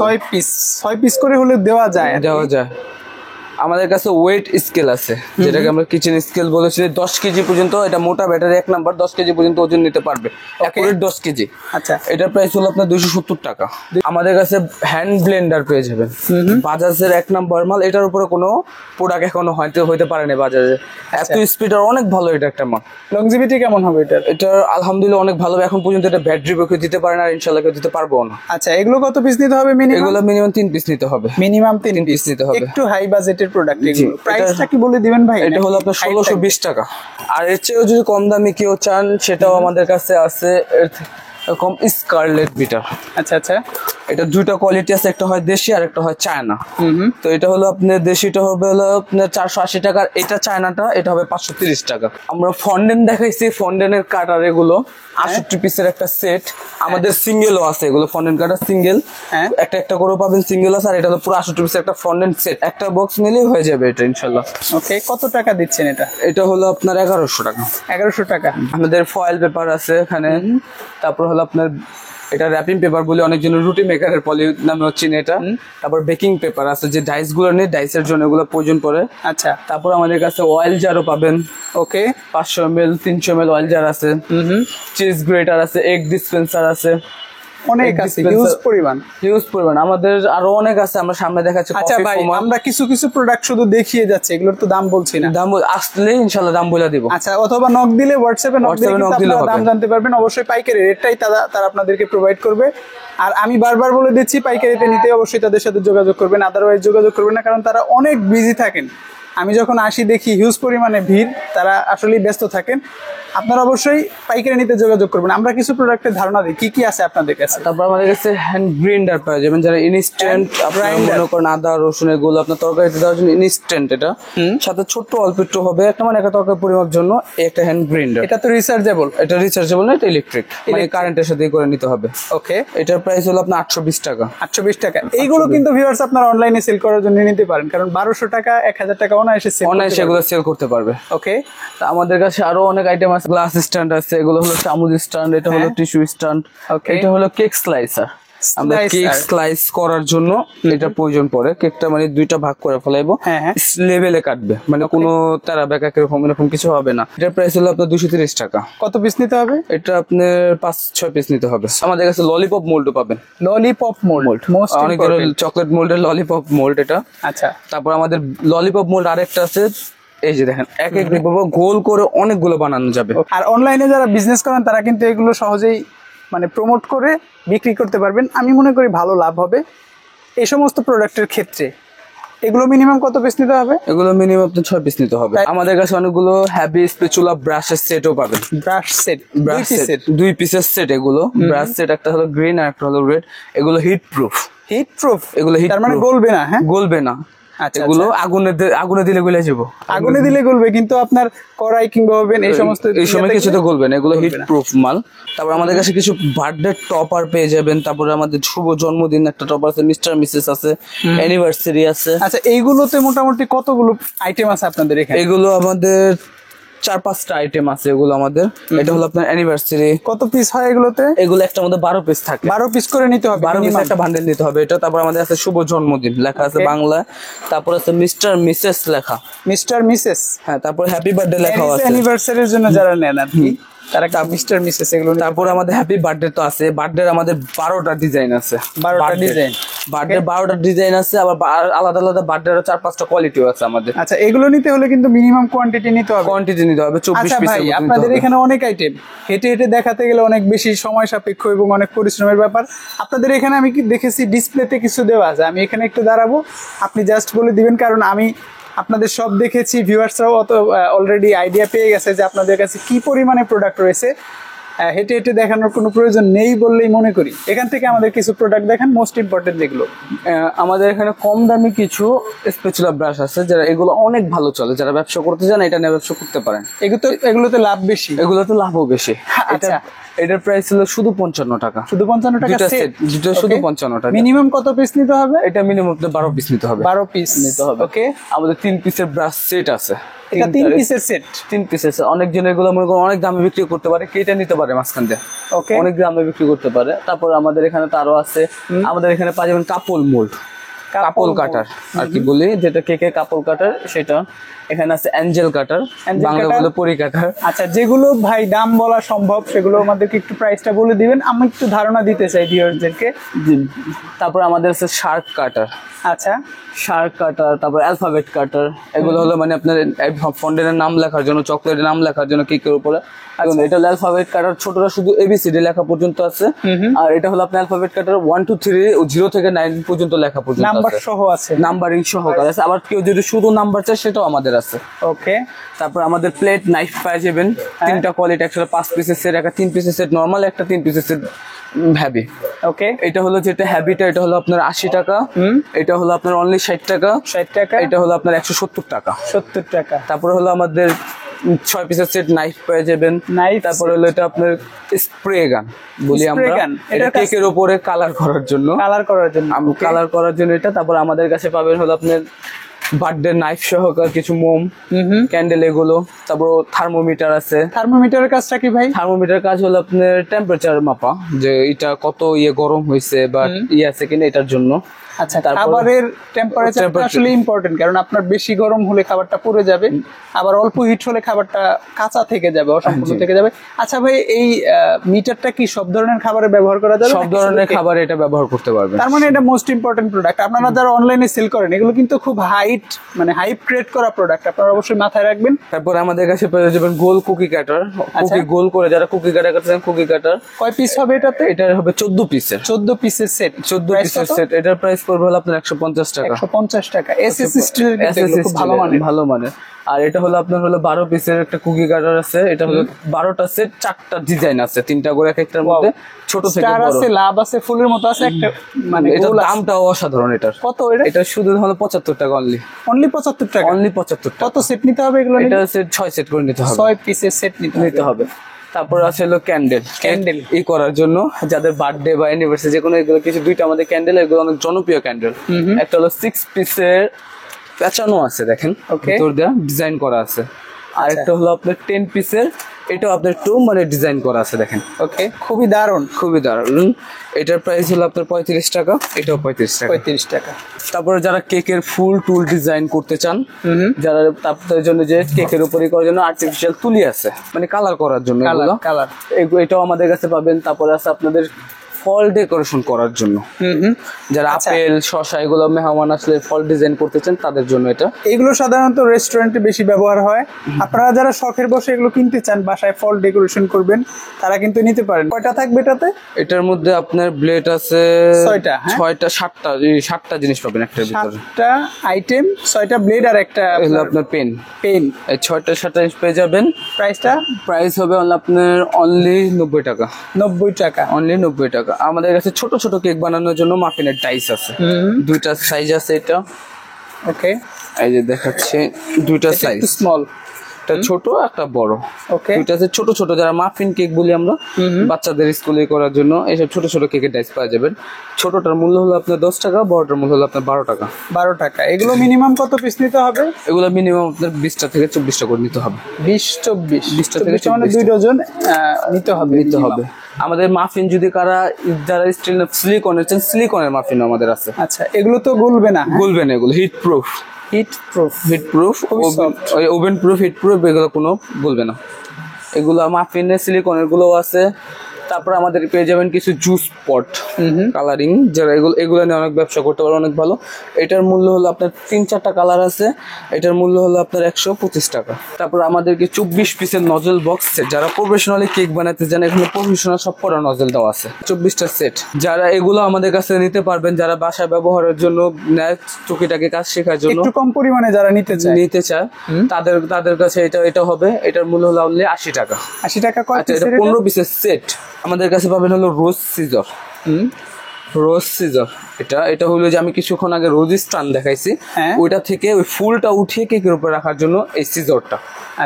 6 পিস করে হলে দেওয়া যায়? দেওয়া যায়। আমাদের কাছে ওয়েট স্কেল আছে, যেটাকে আমরা কিচেন স্কেল বলেছি। 10 কেজি পর্যন্ত, এটা মোটা ব্যাটারি 1 নাম্বার, 10 কেজি পর্যন্ত ওজন নিতে পারবে, অ্যাকুরেট 10 কেজি। আচ্ছা, এটার প্রাইস হলো আপনার 270 টাকা। আমাদের কাছে হ্যান্ড ব্লেন্ডার পেয়ে যাবেন, বাজাজের 1 নাম্বার মাল। এটার উপরে কোনো প্রোডাক্ট এখনো হইতে পারেনি বাজাজে, এত স্পিড আর অনেক ভালো। এটা একটা মাল। লংজিভিটি কেমন হবে এটা? এটা আলহামদুলিল্লাহ অনেক ভালো। এখন পর্যন্ত এটা ব্যাটারি কেউ দিতে পারে না, আর ইনশাআল্লাহ কেউ দিতে পারবো না। আচ্ছা, এগুলো কত পিস নিতে হবে মিনিমাম? এগুলো মিনিমাম 3 পিস নিতে হবে। মিনিমাম 3 পিস নিতে হবে। একটু হাই বাজেটের প্রোডাক্ট এগুলো। প্রাইসটা কি বলে দিবেন ভাই? এটা হলো আপনার 1620 টাকা। আর এর চেয়েও যদি কম দামি কেউ চান, সেটাও আমাদের কাছে আছে। এরকম স্কারলেট বিটার। আচ্ছা আচ্ছা, এটা দুইটা কোয়ালিটি আছে, একটা হয় দেশি আর একটা হয় চায়না। তো এটা হলো আপনার দেশিটা হবে হলো আপনার 480 টাকা, এটা চায়নাটা এটা হবে 530 টাকা। আমরা ফন্ডেন দেখাইছি, ফন্ডেনের কাটার এগুলো 68 পিসের একটা সেট। আমাদের সিঙ্গেলও আছে, এগুলো ফন্ডেন কাটার সিঙ্গেল, একটা একটা করে পাবেন, সিঙ্গেল আছে। আর এটা হলো পুরো 68 পিসের একটা ফন্ডেন সেট, একটা বক্স নিলেই হয়ে যাবে এটা ইনশাআল্লাহ। ওকে, কত টাকা দিচ্ছেন এটা? এটা হলো আপনার 1100 টাকা। 1100 টাকা। আমাদের ফয়েল পেপার আছে এখানে। তারপর হলো আপনার এটা র্যাপিং পেপার বলে অনেকজন, রুটি মেকারের পলি নামে হচ্ছে এটা। তারপর বেকিং পেপার আছে, যে ডাইস গুলো নেই, ডাইসের জন্য এগুলো প্রয়োজন পড়ে। আচ্ছা, তারপর আমাদের কাছে অয়েল জারও পাবেন। ওকে, 500 ml 300 ml অয়েল জার আছে। চিজ গ্রেটার আছে, এগ ডিসপেন্সার আছে, অনেক আছে, হিউজ পরিমাণ। আমাদের আরো অনেক আছে, আমরা সামনে দেখাচ্ছি। আচ্ছা ভাই, আমরা কিছু কিছু প্রোডাক্ট শুধু দেখিয়ে যাচ্ছে, এগুলোর তো দাম বলছি না। দাম আসলে ইনশাআল্লাহ দাম বলে দিব। আচ্ছা, অথবা নক দিলে হোয়াটসঅ্যাপে নক দিলে দাম জানতে পারবেন। অবশ্যই পাইকারি রেটটাই তারা আপনাদেরকে প্রোভাইড করবে। আর আমি বারবার বলে দিচ্ছি, পাইকারিতে নিতে অবশ্যই তাদের সাথে যোগাযোগ করবেন, আদারওয়াইজ যোগাযোগ করবেন না, কারণ তারা অনেক বিজি থাকেন। আমি যখন আসি দেখি হিউজ পরিমাণে ভিড়, তারা আসলেই ব্যস্ত থাকেন। আপনারা অবশ্যই পাইকারি নিতে যোগাযোগ করবেন। আমরা কিছু প্রোডাক্টের ধারণা দিই কি কি আছে আপনাদের কাছে। তারপর আমাদের কাছে হ্যান্ড গ্রাইন্ডার পাওয়া যাবেন, যারা ইনস্ট্যান্ট আপনারা মনে করেন আদা রসুন এগুলো আপনার তরকারিতে দেওয়ার জন্য ইনস্ট্যান্ট। এটা সাথে ছোট্ট অল্প একটু হবে, একটা মানে একটা তরকারি পরিমাপ জন্য একটা হ্যান্ড গ্রাইন্ডার। এটা তো রিচার্জেবল? এটা রিচার্জেবল না, এটা ইলেকট্রিক, মানে কারেন্টের সাথে করে নিতে হবে। ওকে, এটার প্রাইস হলো আপনার 820 টাকা। 820 টাকা। এইগুলো কিন্তু ভিউয়ার্স আপনারা অনলাইনে সেল করার জন্য নিতে পারেন, কারণ 1200 টাকা 1000 টাকা অনায়াসে এগুলো সেল করতে পারবে। ওকে, আমাদের কাছে আরো অনেক আইটেম আছে। গ্লাস স্ট্যান্ড আছে, এগুলো হলো চামচ স্ট্যান্ড, এটা হলো টিস্যু স্ট্যান্ড, এটা হলো কেক স্লাইসার। আমরা কেক স্লাইস করার জন্য এটা প্রয়োজন পড়ে। কেকটা মানে দুইটা ভাগ করে ফেলাইবো, লেভেলে কাটবে, মানে কোনো তারা বেকা এরকম কিছু হবে না। এটার প্রাইস হলো আপনার 230 টাকা। কত পিস নিতে হবে? এটা আপনার 5-6 পিস নিতে হবে। আমাদের কাছে ললিপপ মোল্ডও পাবেন। ললিপপ মোল্ড, অনেক চকলেট মোল্ডের ললিপপ মোল্ড এটা। আচ্ছা, তারপর আমাদের ললিপপ মোল্ড আরেকটা আছে, এই যে দেখেন এক এক গোল করে অনেকগুলো বানানো যাবে। আর অনলাইনে যারা বিজনেস করেন তারা কিন্তু এগুলো সহজেই মানে প্রমোট করে বিক্রি করতে পারবেন। আমি মনে করি ভালো লাভ হবে এই সমস্ত প্রোডাক্টের ক্ষেত্রে। এগুলো মিনিমাম কত পিস নিতে হবে? এগুলো মিনিমাম আপনার 6 পিস নিতে হবে। আমাদের কাছে অনেকগুলো হ্যাভি স্প্যাচুলা ব্রাশের সেটও পাবেন। ব্রাশ সেট, 2 পিসের সেট। এগুলো ব্রাশ সেট, একটা হলো গ্রিন আর একটা হলো রেড। এগুলো হিট প্রুফ। এগুলো হিট, তার মানে গলবে না? হ্যাঁ, গলবে না। এগুলো আগুনে দিলে গলে যাবো। আগুনে দিলে গলবে, কিন্তু আপনার কড়াই কিংবা ওভেন এই সময় কিছুতে গলবে না। এগুলো হিট প্রুফ মাল। তারপর আমাদের কাছে কিছু বার্থডে টপার পেয়ে যাবেন। তারপরে আমাদের শুভ জন্মদিন একটা টপার আছে, মিস্টার মিসেস আছে, অ্যানিভার্সারি আছে। আচ্ছা, এইগুলোতে মোটামুটি কতগুলো আইটেম আছে আপনাদের এখানে? এগুলো আমাদের 4-5টা আইটেম আছে এগুলো আমাদের। এটা হলো আপনার অ্যানিভার্সারি। কত পিস হয় এগুলোতে? এগুলো একটার মধ্যে 12 পিস থাকে। 12 পিস করে নিতে হবে, 12 পিস একটা বান্ডেল নিতে হবে এটা। তারপর আমাদের আছে শুভ জন্মদিন লেখা আছে বাংলা, তারপর আছে মিস্টার মিসেস লেখা, মিস্টার মিসেস। হ্যাঁ, তারপর হ্যাপি বার্থডে লেখা আছে। অ্যানিভার্সারির জন্য যারা নেন আর কি, তারা মিস্টার মিসেস এগুলো। তারপর আমাদের হ্যাপি বার্থডে তো আছে। বার্থডে আমাদের 12টা ডিজাইন আছে। 12টা ডিজাইন, বার্থডে 12টা ডিজাইন আছে। আবার আলাদা আলাদা বার্থডে 4-5টা কোয়ালিটিও আছে আমাদের। আচ্ছা, এগুলো নিতে হলে কিন্তু মিনিমাম কোয়ান্টিটি নিতে হবে। কোয়ান্টিটি নিতে হবে 24 আচ্ছা পিসের ভাই, মতো নিতে আপনাদের হবে। এখানে অনেক আইটেম, হেঁটে হেঁটে দেখাতে গেলে অনেক বেশি সময় সাপেক্ষ এবং অনেক পরিশ্রমের ব্যাপার। আপনাদের এখানে আমি কি দেখেছি ডিসপ্লেতে কিছু দেওয়া আছে, আমি এখানে একটু দাঁড়াবো, আপনি জাস্ট বলে দিবেন, কারণ আমি আপনাদের সব দেখেছি, ভিউয়ার্সরাও অত অলরেডি আইডিয়া পেয়ে গেছে যে আপনাদের কাছে কি পরিমাণে প্রোডাক্ট রয়েছে। হেঁটে হেঁটে দেখানোর কোনো প্রয়োজন নেই বললেই মনে করি। এখান থেকে আমাদের কিছু প্রোডাক্ট দেখান, মোস্ট ইম্পর্টেন্ট যেগুলো। আমাদের এখানে কম দামি কিছু স্প্যাচুলা ব্রাশ আছে, যারা এগুলো অনেক ভালো চলে, যারা ব্যবসা করতে চান এটা নিয়ে ব্যবসা করতে পারেন। এগুলোতে লাভ বেশি, এগুলোতে লাভও বেশি। আচ্ছা, এটার প্রাইস হলো শুধু 55 টাকা। শুধু 55 টাকা সেট? দুটো শুধু 55 টাকা। মিনিমাম কত পিস নিতে হবে? এটা মিনিমাম 12 পিস নিতে হবে। 12 পিস নিতে হবে। ওকে। আমাদের 3 পিসের ব্রাশ সেট আছে। এটা 3 পিসের সেট? 3 পিসের। অনেকজন এগুলো মনে করেন অনেক দামে বিক্রি করতে পারে, কেটে নিতে পারে মাঝখান দিয়ে। ওকে, অনেক দামে বিক্রি করতে পারে। তারপর আমাদের এখানে তো আরো আছে। আমাদের এখানে পাওয়া যাবেন কাপল মোল্ড, কাপল কাটার আর কি বলি, যেটা কেকে কাপল কাটার সেটা। এখানে আছে অ্যাঞ্জেল কাটার, বাংলা বলে পরি কাটার। আচ্ছা, যেগুলো ভাই দাম বলা সম্ভব সেগুলো আমাদেরকে একটু প্রাইসটা বলে দিবেন, আমি একটু ধারণা দিতে চাই ভিউয়ারদেরকে। তারপর আমাদের আছে শার্ক কাটার। আচ্ছা, শার্ক কাটার, তারপর অ্যালফাবেট কাটার। এগুলো হলো মানে আপনার ফন্ডেন্টের নাম লেখার জন্য, চকলেটের নাম লেখার জন্য কেকের উপরে। এখন এটা হলো অ্যালফাবেট কাটার, ছোটরা শুধু এবিসিডি লেখা পর্যন্ত আছে। আর এটা হলো আপনার অ্যালফাবেট কাটার 1 2 3 0 থেকে 9 পর্যন্ত লেখা পর্যন্ত আছে, নাম্বার সহ আছে, নাম্বারিং সহকারে আছে। আবার কেউ যদি শুধু নাম্বার চায় সেটাও আমাদের আছে। ওকে। তারপর আমাদের প্লেট নাইফ পাওয়া যাবেন 3টা কোয়ালিটি, একসাথে 5 পিসের সেট, একটা 3 পিসের সেট নরমাল, একটা 3 পিসের সেট হ্যাভি। ওকে, এটা হলো যেটা হ্যাভিটা, এটা হলো আপনার 80 টাকা। এটা হলো আপনার অনলি 60 টাকা। 60 টাকা। এটা হলো আপনার 170 টাকা। 70 টাকা। তারপর হলো আমাদের 6 পিসের সেট নাইফ পেয়ে যাবেন। নাইফ। তারপর হলো এটা আপনার স্প্রে গান বলি আমরা, এটা কেকের উপরে কালার করার জন্য। কালার করার জন্য, কালার করার জন্য এটা। তারপর আমাদের কাছে পাবেন হলো আপনার বার্থডে নাইফ সহকার কিছু মোম, ক্যান্ডেল এগুলো। তারপর থার্মোমিটার আছে। থার্মোমিটারের কাজটা কি ভাই? থার্মোমিটার কাজ হলো আপনার টেম্পারেচার মাপা, যে এটা কত গরম হয়েছে বা আছে কিনা এটার জন্য। আচ্ছা, খাবারের টেম্পারেচার আসলে ইম্পর্টেন্ট, কারণ আপনার বেশি গরম হলে খাবারটা পুড়ে যাবে, আবার অল্প হিট হলে খাবারটা কাঁচা থেকে যাবে, অসম্পূর্ণ থেকে যাবে। আচ্ছা ভাই, এই মিটারটা কি সব ধরনের খাবারে ব্যবহার করা যাবে? সব ধরনের খাবারে এটা ব্যবহার করতে পারবেন। তার মানে এটা মোস্ট ইম্পর্টেন্ট প্রোডাক্ট। আপনারা যারা অনলাইনে সেল করেন, এগুলো কিন্তু খুব হাইপ ক্রিয়েট করা প্রোডাক্ট, আপনারা অবশ্যই মাথায় রাখবেন। তারপর আমাদের কাছে পেয়ে যাবেন গোল কুকি কাটার, কুকি গোল করে যারা কুকি কাটার করতেছেন, কুকি কাটার। কয় পিস হবে এটাতে? এটা হবে 14 পিসের। 14 পিসের সেট। 14 পিসের সেট। এটার প্রাইস পড়বে হলো আপনার 150 টাকা। 150 টাকা। এসএস স্টিলের, খুব ভালো মানের, ভালো মানের। আর এটা হলো আপনার হলো 12 পিসের একটা কুকি কাটার আছে। এটা হলো 12টা সেট, 4টা ডিজাইন আছে, 3টা করে এক একটার মধ্যে, ছোট থেকে বড় আছে, লাভ আছে, ফুলের মতো আছে একটা, মানে এটার দামটাও অসাধারণ। এটার কত? এটা শুধু হলো 75 টাকা অনলি। 75 টাকা? অনলি 75 টাকা। কত সেট নিতে হবে এগুলো? এটা সেট 6 সেট করে নিতে হবে। 6 পিসের সেট নিতে হবে। তারপর আছে হলো ক্যান্ডেল ই করার জন্য, যাদের বার্থডে বা অ্যানিভার্সারি যে কোনো এগুলো কিছু। 2টা আমাদের ক্যান্ডেল, এগুলো অনেক জনপ্রিয় ক্যান্ডেল। একটা হলো 6 পিসের পেঁচানো আছে, দেখেন ভিতর দিয়ে ডিজাইন করা আছে। আর একটা হলো আপনার 10 পিসের, এটাও আপনার একটু মানে ডিজাইন করা আছে, দেখেন। ওকে, খুবই দারুণ, খুবই দারুণ। এটার প্রাইস হলো আপনার 35 টাকা। এটাও 35 টাকা। 35 টাকা। তারপরে যারা কেকের ফুল টুল ডিজাইন করতে চান, যারা তাদের জন্য যে কেকের উপরে করার জন্য আর্টিফিশিয়াল তুলি আছে, মানে কালার করার জন্য, কালার এটাও আমাদের কাছে পাবেন। তারপরে আছে আপনাদের ফল ডেকোরেশন করার জন্য, যারা আপেল শসা এগুলো মেহমান আসলে ফল ডিজাইন করতে চান তাদের জন্য এটা। এগুলো সাধারণত রেস্টুরেন্টে বেশি ব্যবহার হয়। আপনারা যারা শখের বসে এগুলো কিনতে চান, বাসায় ফল ডেকোরেশন করবেন, তারা কিন্তু নিতে পারেন। কয়টা থাকবে এটাতে? এটার মধ্যে আপনার ব্লেড আছে 6টা, 6টা 7টা জিনিস পাবেন একটার ভিতরে। 7টা আইটেম, 6টা ব্লেড আর একটা হলো আপনার পেন। এই 6টা 7টা পেয়ে যাবেন। প্রাইস হবে আপনার অনলি 90 টাকা। 90 টাকা, অনলি 90 টাকা। আমাদের কাছে ছোট ছোট কেক বানানোর জন্য মাফিনের টাইস আছে, 2টা সাইজ আছে। এটা ওকে, এই যে দেখাচ্ছি, 2টা সাইজ, স্মল একটা ছোট একটা বড়। ওকে, দুইটা আছে ছোট ছোট, যারা মাফিন কেক বলি আমরা, বাচ্চাদের স্কুলে করার জন্য এইসব ছোট ছোট কেকের ডাইস পাওয়া যাবেন। ছোটটার মূল্য হলো আপনার 10 টাকা, বড়টার মূল্য হলো আপনার 12 টাকা। 12 টাকা। এগুলো মিনিমাম কত পিস নিতে হবে? এগুলো মিনিমাম আপনার 20টা থেকে 24টা করে নিতে হবে। 20-24 থেকে মানে 2 ডজন নিতে হবে। আমাদের মাফিন যদি যারা স্টিল সিলিকনের চান, সিলিকনের মাফিন আমাদের আছে। আচ্ছা, এগুলো তো গলবে না? গলবে না, এগুলো heat proof, oven proof, heat proof, এগুলো কোনো বলবে না। এগুলো মাফিনের সিলিকনের গুলো আছে। তারপর আমাদের পেয়ে যাবেন কিছু জুস পট কালারিং, যারা এগুলো নিয়ে অনেক ব্যবসা করতে পারে, অনেক ভালো। এটার মূল্য হলো আপনার 3-4টা কালার আছে, এটার মূল্য হলো আপনার 125 টাকা। তারপর আমাদেরকে 24 পিসের নজল বক্স সেট, যারা প্রফেশনালি কেক বানাতে চান, এখানে প্রফেশনাল সব করা নজল দেওয়া আছে, 24টা সেট। যারা এগুলো আমাদের কাছে নিতে পারবেন, যারা বাসায় ব্যবহারের জন্য টুকিটাকি কাজ শেখার জন্য একটু কম পরিমাণে যারা নিতে চায় তাদের কাছে এটা হবে। এটার মূল্য হলো 80 টাকা। 80 টাকা। আচ্ছা, এটা 15 পিসের সেট। আমাদের কাছে পাবেন হলো রোজ সিজার। এটা হলো যে আমি কিছুক্ষণ আগে রোজ স্টান দেখাইছি, ওইটা থেকে ওই ফুলটা উঠিয়ে কেকের উপর রাখার জন্য এই সিজারটা।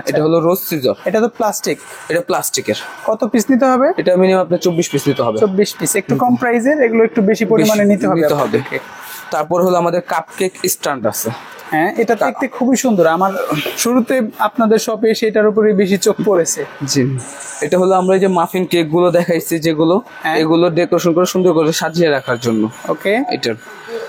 এটা হলো রোজ সিজার। এটা তো প্লাস্টিক? এটা প্লাস্টিকের। কত পিস নিতে হবে? এটা মিনিমাম আপনার 24 পিস নিতে হবে। 24 পিস, একটু কম প্রাইসের, এগুলো একটু বেশি পরিমাণে নিতে হবে। তারপর হলো আমাদের কাপকেক স্ট্যান্ড আছে। হ্যাঁ, এটা দেখতে খুবই সুন্দর। আমার শুরুতে আপনাদের শপে সেটার উপরে বেশি চোখ পড়েছে। জি, এটা হলো আমরা যে মাফিন কেক গুলো দেখাইছি, যেগুলো এগুলো ডেকোরেশন করে সুন্দর করে সাজিয়ে রাখার জন্য। ওকে, এটার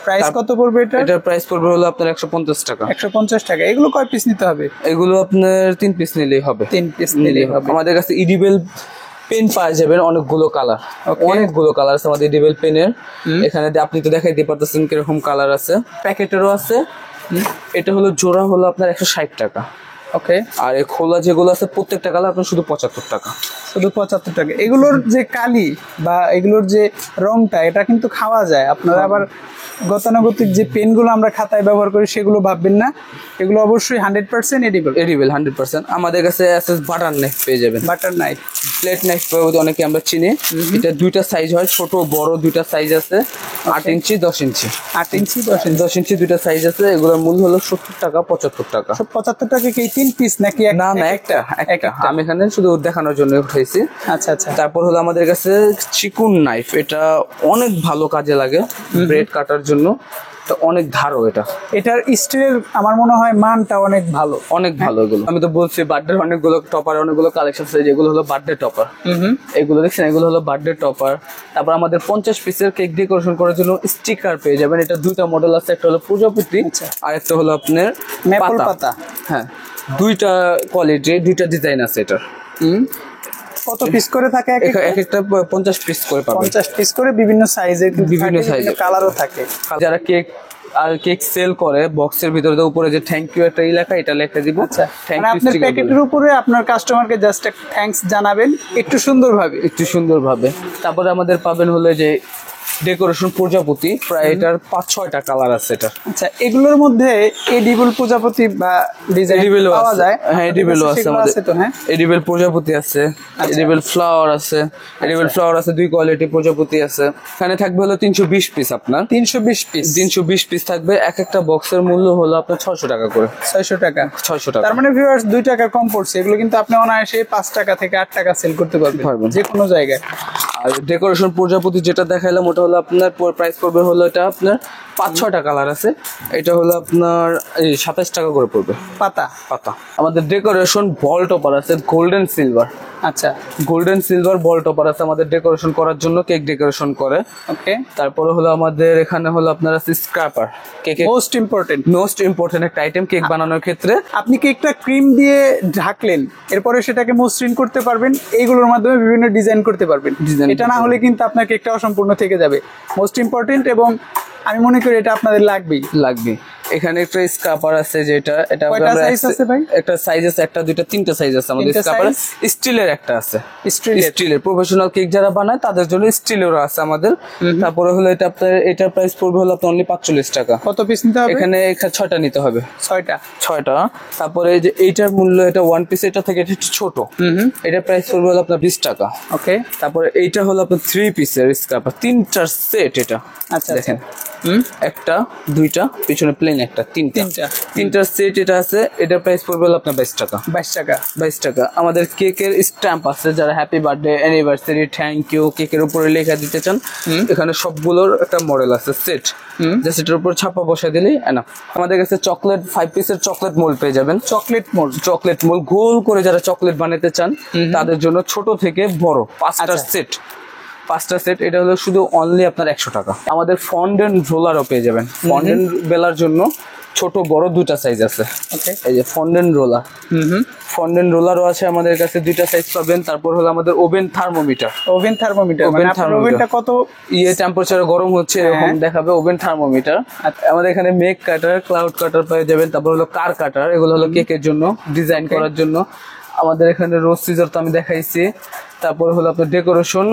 প্রাইস কত পড়বে? এটার প্রাইস পড়বে হলো আপনার 150 টাকা। 150 টাকা। এগুলো কয় পিস নিতে হবে? এগুলো আপনার 3 পিস নিলেই হবে। 3 পিস নিলেই হবে। আমাদের কাছে ইডিবেল পেন পাওয়া যাবেন, অনেকগুলো কালার আছে আমাদের ইডিবেল পেনের। এখানে আপনি তো দেখাইতে পারতেছেন কিরকম কালার আছে। প্যাকেটেরও আছে। এটা হলো জোড়া হলো আপনার 160 টাকা। ওকে, আর এই খোলা যেগুলো আছে প্রত্যেকটা কালার আপনার শুধু 75 টাকা। শুধু 75 টাকা। এগুলোর যে কালি বা এগুলোর যে রংটা, এটা কিন্তু খাওয়া যায়। আপনারা আবার গতানুগতিক যে পেনগুলো আমরা খাতায় ব্যবহার করি সেগুলো ভাববেন না, এগুলো অবশ্যই 100% এডিবল 100%। আমাদের কাছে এসএস বাটার নাইফ পেয়ে যাবেন। বাটার নাইফ, প্লেট নাইফ অনেকে আমরা চিনি। এটা দুইটা সাইজ হয়, ছোট বড় দুইটা সাইজ আছে, 8 ইঞ্চি 10 ইঞ্চি। 8 ইঞ্চি 10 ইঞ্চি দুইটা সাইজ আছে। এগুলোর মূল্য হলো 70 টাকা 75 টাকা। 75 টাকা কি 3 পিস নাকি? না, একটা। আমি এখানে শুধু দেখানোর জন্য উঠাইছি। আচ্ছা। তারপর হলো আমাদের কাছে চিকুন নাইফ, এটা অনেক ভালো কাজে লাগে ব্রেড কাটার জন্য। অনেক ধারো এটার স্টিলের আমার মনে হয় মানটা অনেক ভালো। এগুলো আমি তো বলছি বার্থডে অনেকগুলো টপার, অনেকগুলো কালেকশন আছে, যেগুলো হলো বার্থডে টপার। এগুলো দেখছেন, এগুলো হলো বার্থডে টপার। তারপর আমাদের 50 পিসের কেক ডেকোরেশন করার জন্য স্টিকার পেয়ে যাবেন। এটা দুইটা মডেল আছে, একটা হলো প্রজাপতি আর একটা হলো আপনার ম্যাপল পাতা। হ্যাঁ, দুইটা কোয়ালিটি, দুইটা ডিজাইন আছে এটার। কত পিস করে থাকে? একটা 50 পিস করে পাবেন। 50 পিস করে, বিভিন্ন সাইজের, বিভিন্ন কালারও থাকে। যারা কেক সেল করে, বক্সের ভিতরে উপরে যে থ্যাংক ইউ একটা লেখা, এটা লিখে দিব। আচ্ছা, মানে আপনার প্যাকেটের উপরে আপনার কাস্টমারকে জাস্ট একটা থ্যাঙ্কস জানাবেন একটু সুন্দরভাবে। তারপরে আমাদের পাবেন হলো যে ডেকোরেশন প্রজাপতি, প্রায় এটার 5-6টা কালার আছে এটা। আচ্ছা, এগুলোর মধ্যে এডিবল প্রজাপতি বা ডিজাইন পাওয়া যায়? হ্যাঁ, এডিবলও আছে আমাদের। হ্যাঁ, এডিবল প্রজাপতি আছে, এডিবল ফ্লাওয়ার আছে। এডিবল ফ্লাওয়ার আছে 2 কোয়ালিটি, প্রজাপতি আছে। এখানে থাকবে হলো 320 পিস। আপনার 320 পিস থাকবে। একটা বক্সের মূল্য হলো আপনার 600 টাকা করে। 600 টাকা। তার মানে ভিউয়ার্স 2 টাকা কম পড়ছে। এগুলো কিন্তু আপনি অনায়াসে 5 টাকা থেকে 8 টাকা সেল করতে পারবেন যে কোনো জায়গায়। আর ডেকোরেশন প্রজাপতি যেটা দেখাইলাম, ওটা হলো আপনার প্রাইস পড়বে হলো, এটা আপনার 5-6টা কালার আছে। এটা হলো আপনার 27 টাকা করে পড়বে পাতা। আমাদের ডেকোরেশন বল টপার আছে, গোল্ডেন সিলভার। আচ্ছা, গোল্ডেন সিলভার বল টপার আছে আমাদের ডেকোরেশন করার জন্য, কেক ডেকোরেশন করে। ওকে, তারপরে হলো আমাদের এখানে হলো আপনার আছে স্ক্র্যাপার। কেক মোস্ট ইম্পর্টেন্ট একটা আইটেম কেক বানানোর ক্ষেত্রে। আপনি কেকটা ক্রিম দিয়ে ঢাকলেন, এরপরে সেটাকে মসৃণ করতে পারবেন, এইগুলোর মাধ্যমে বিভিন্ন ডিজাইন করতে পারবেন। এটা না হলে কিন্তু আপনার কেকটা অসম্পূর্ণ থেকে যাবে। মোস্ট ইম্পর্টেন্ট, এবং আমি মনে করি এটা আপনাদের লাগবে। এখানে একটা স্ক্র্যাপার আছে, যেটা এটা সাইজ আছে ভাই? একটা সাইজ আছে, একটা দুইটা তিনটা সাইজ আছে আমাদের স্ক্র্যাপার। স্টিলের একটা আছে, স্টিলের প্রফেশনাল কেক যারা বানায় তাদের জন্য স্টিলেরও আছে আমাদের। তারপরে হলো এটা আপনার, এটার প্রাইস পড়বে হলো আপনার অনলি 45 টাকা। কত পিস নিতে হবে? এখানে 6টা নিতে হবে। 6টা। তারপরে এই যে এইটার মূল্য, এটা 1 পিস, এটা থেকে এটা একটু ছোট, এটার প্রাইস পড়বে হলো আপনার 20 টাকা। ওকে, তারপরে এইটা হলো আপনার 3 পিসের স্ক্র্যাপার, 3টার সেট এটা। আচ্ছা, দেখেন একটা, দুইটা, পিছনে প্লেন একটা, তিনটার সেট এটা আছে। এটার প্রাইস পড়বে হলো আপনার 22 টাকা। 22 টাকা। আমাদের কেকের স্ট্যাম্প আছে, যারা happy birthday, anniversary, thank you কেকের উপরে লেখা দিতে চান, এখানে সবগুলোর একটা মডেল আছে সেট, যে সেটার উপর ছাপা বসা দিলেই না। আমাদের কাছে চকলেট 5 পিসের চকলেট মোল্ড পেয়ে যাবেন। চকলেট মোল্ড গোল করে যারা চকলেট বানাতে চান তাদের জন্য ছোট থেকে বড় 5টা সেট। এটা হলো শুধু অনলি আপনার 100 টাকা। আমাদের ফন্ডেন্ট রোলারও পেয়ে যাবেন। ফন্ডেন্ট বেলার জন্য ছোট বড় দুইটা সাইজ আছে। এই যে ফন্ডেন্ট রোলারও আছে আমাদের কাছে, দুইটা সাইজ পাবেন। তারপর হলো আমাদের ওভেন থার্মোমিটার। ওভেনটা কত টেম্পারেচারে গরম হচ্ছে এরকম দেখাবে ওভেন থার্মোমিটার। আমাদের এখানে মেক কাটার, ক্লাউড কাটার পেয়ে যাবেন। তারপর হলো কার কাটার, এগুলো হলো কেকের জন্য, ডিজাইন করার জন্য। আমাদের এখানে রোজ সিজার তো আমি দেখাইছি। তারপর হলো আপনার ডেকোরেশন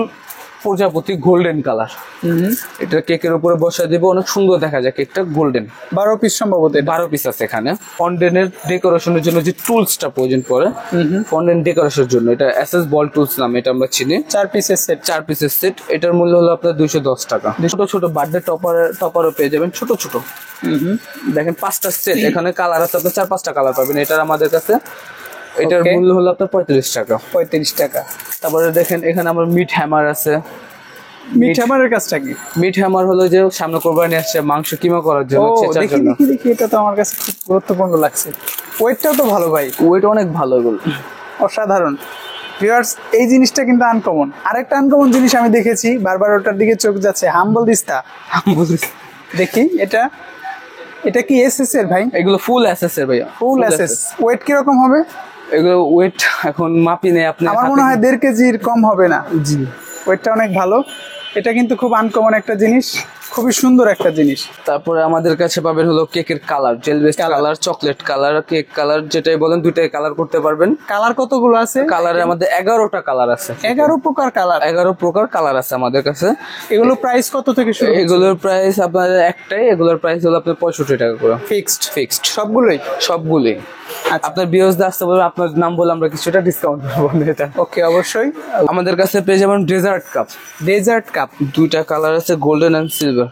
প্রজাপতি গোল্ডেন কালার, এটা কেকের উপরে বসা দিব, অনেক সুন্দর দেখা যায় কেকটা। গোল্ডেন 12 পিস সম্ভবত, 12 পিস আছে এখানে। ফন্ডেন্টের ডেকোরেশনের জন্য যে টুলসটা প্রয়োজন পড়ে ফন্ডেন্ট ডেকোরেশনের জন্য, এটা এসএস বল টুলস নামে এটা আমরা চিনি। 4 পিসের সেট। এটার মূল্য হলো আপনার 210 টাকা। ছোট বার্থডে টপারও পেয়ে যাবেন, ছোট দেখেন 5টা সেট। এখানে কালার আছে আপনার 4-5টা কালার পাবেন। এটার আমাদের কাছে এটার মূল্য হলো আপনার 35 টাকা। তারপরে দেখেন এখানে আমার মিট হ্যামার আছে। মিট হ্যামারের কাজটা কি? মিট হ্যামার হলো যে সামনে কোরবানি আসছে, মাংস কিমা করার জন্য, ছেঁচার জন্য। দেখি এটা তো আমার কাছে খুব গুরুত্বপূর্ণ লাগছে। ওয়েটটাও তো ভালো ভাই, ওয়েট অনেক ভালো, এগুলো অসাধারণ। ভিউয়ার্স, এই জিনিসটা কিন্তু আনকমন। আরেকটা আনকমন জিনিস আমি দেখেছি, বারবার ওটার দিকে চোখ যাচ্ছে, হাম্বল দিস্তা। দেখি এটা কি এসএস এর ভাই? এগুলো ফুল এসএস এর ভাই, ফুল এসএস। ওয়েট কি রকম হবে? এগুলো ওয়েট এখন মাপি নেই আপনি, আমার মনে হয় 1.5 কেজির কম হবে না। জি, ওয়েটটা অনেক ভালো। এটা কিন্তু খুব আনকমন একটা জিনিস, খুবই সুন্দর একটা জিনিস। তারপরে আমাদের কাছে পাবেন হলো কেকের colour, gel best colour, chocolate colour, cake colour, যেটাই বলেন দুইটাই কালার করতে পারবেন। কালার কতগুলো আছে? কালারে আমাদের 11টা কালার আছে। 11 প্রকার কালার? 11 প্রকার কালার আছে আমাদের কাছে। এগুলো প্রাইস কত থেকে শুরু? এগুলোর প্রাইস আপনার একটাই, এগুলোর প্রাইস হলো আপনার 65 টাকা করে। ফিক্সড সবগুলোই। আপনার বিয়সদা আসতে বলবেন, আপনার নাম বলে আমরা কিছুটা ডিসকাউন্ট করবো এটা। ওকে, অবশ্যই। আমাদের কাছে পেয়ে যাবেন ডেজার্ট কাপ। দুইটা কালার আছে, গোল্ডেন এন্ড সিলভার।